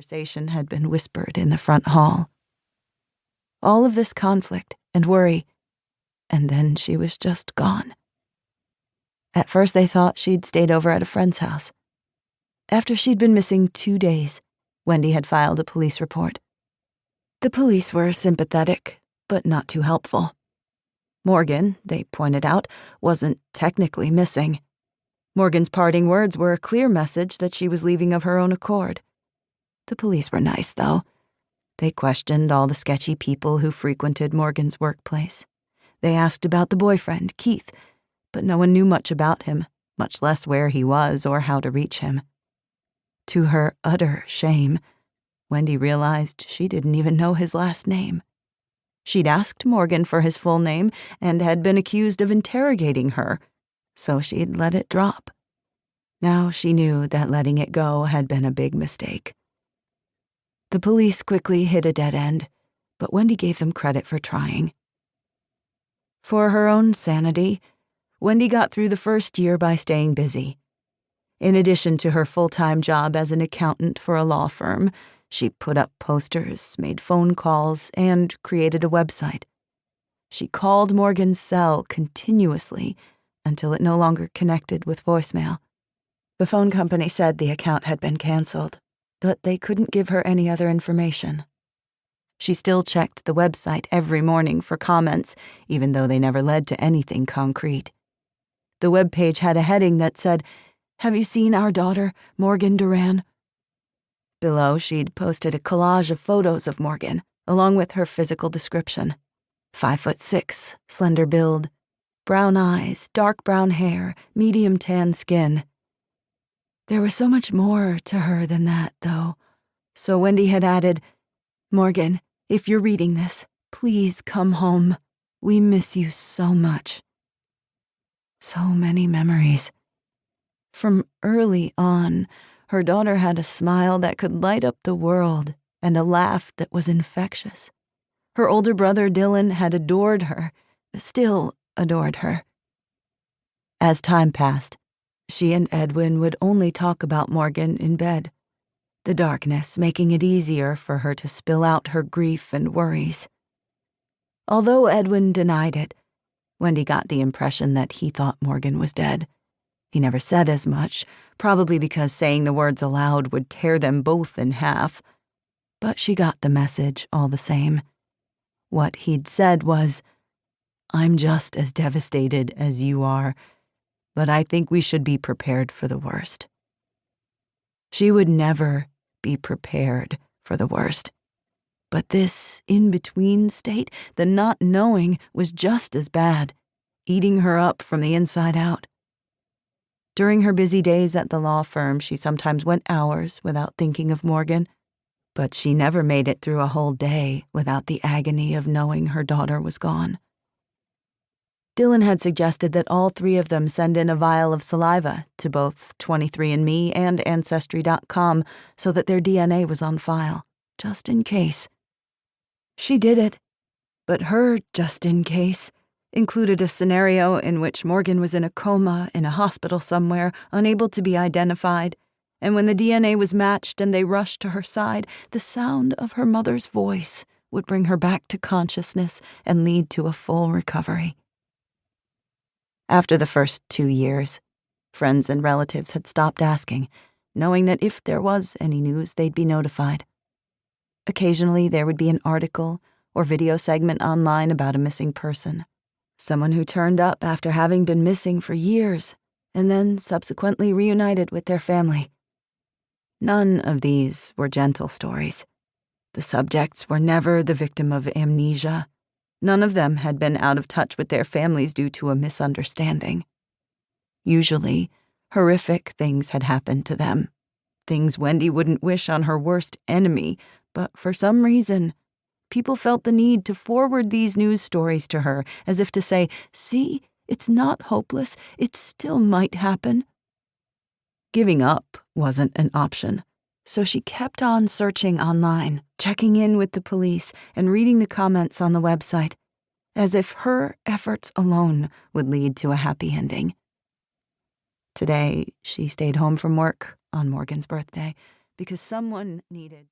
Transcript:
conversation had been whispered in the front hall. All of this conflict and worry, and then she was just gone. At first they thought she'd stayed over at a friend's house. After she'd been missing 2 days, Wendy had filed a police report. The police were sympathetic, but not too helpful. Morgan, they pointed out, wasn't technically missing. Morgan's parting words were a clear message that she was leaving of her own accord. The police were nice, though. They questioned all the sketchy people who frequented Morgan's workplace. They asked about the boyfriend, Keith, but no one knew much about him, much less where he was or how to reach him. To her utter shame, Wendy realized she didn't even know his last name. She'd asked Morgan for his full name and had been accused of interrogating her, so she'd let it drop. Now she knew that letting it go had been a big mistake. The police quickly hit a dead end, but Wendy gave them credit for trying. For her own sanity, Wendy got through the first year by staying busy. In addition to her full-time job as an accountant for a law firm, she put up posters, made phone calls, and created a website. She called Morgan's cell continuously until it no longer connected with voicemail. The phone company said the account had been canceled, but they couldn't give her any other information. She still checked the website every morning for comments, even though they never led to anything concrete. The webpage had a heading that said, "Have you seen our daughter, Morgan Duran?" Below, she'd posted a collage of photos of Morgan, along with her physical description. 5'6", slender build, brown eyes, dark brown hair, medium tan skin. There was so much more to her than that, though. So Wendy had added, "Morgan, if you're reading this, please come home. We miss you so much." So many memories. From early on, her daughter had a smile that could light up the world and a laugh that was infectious. Her older brother Dylan had adored her, still adored her. As time passed, she and Edwin would only talk about Morgan in bed, the darkness making it easier for her to spill out her grief and worries. Although Edwin denied it, Wendy got the impression that he thought Morgan was dead. He never said as much, probably because saying the words aloud would tear them both in half. But she got the message all the same. What he'd said was, "I'm just as devastated as you are, but I think we should be prepared for the worst." She would never be prepared for the worst. But this in-between state, the not knowing, was just as bad, eating her up from the inside out. During her busy days at the law firm, she sometimes went hours without thinking of Morgan, but she never made it through a whole day without the agony of knowing her daughter was gone. Dylan had suggested that all three of them send in a vial of saliva to both 23andMe and Ancestry.com so that their DNA was on file, just in case. She did it, but her just in case included a scenario in which Morgan was in a coma in a hospital somewhere, unable to be identified, and when the DNA was matched and they rushed to her side, the sound of her mother's voice would bring her back to consciousness and lead to a full recovery. After the first 2 years, friends and relatives had stopped asking, knowing that if there was any news, they'd be notified. Occasionally, there would be an article or video segment online about a missing person, someone who turned up after having been missing for years and then subsequently reunited with their family. None of these were gentle stories. The subjects were never the victim of amnesia. None of them had been out of touch with their families due to a misunderstanding. Usually, horrific things had happened to them, things Wendy wouldn't wish on her worst enemy, but for some reason, people felt the need to forward these news stories to her as if to say, "See, it's not hopeless, it still might happen." Giving up wasn't an option, so she kept on searching online, checking in with the police, and reading the comments on the website, as if her efforts alone would lead to a happy ending. Today, she stayed home from work on Morgan's birthday because someone needed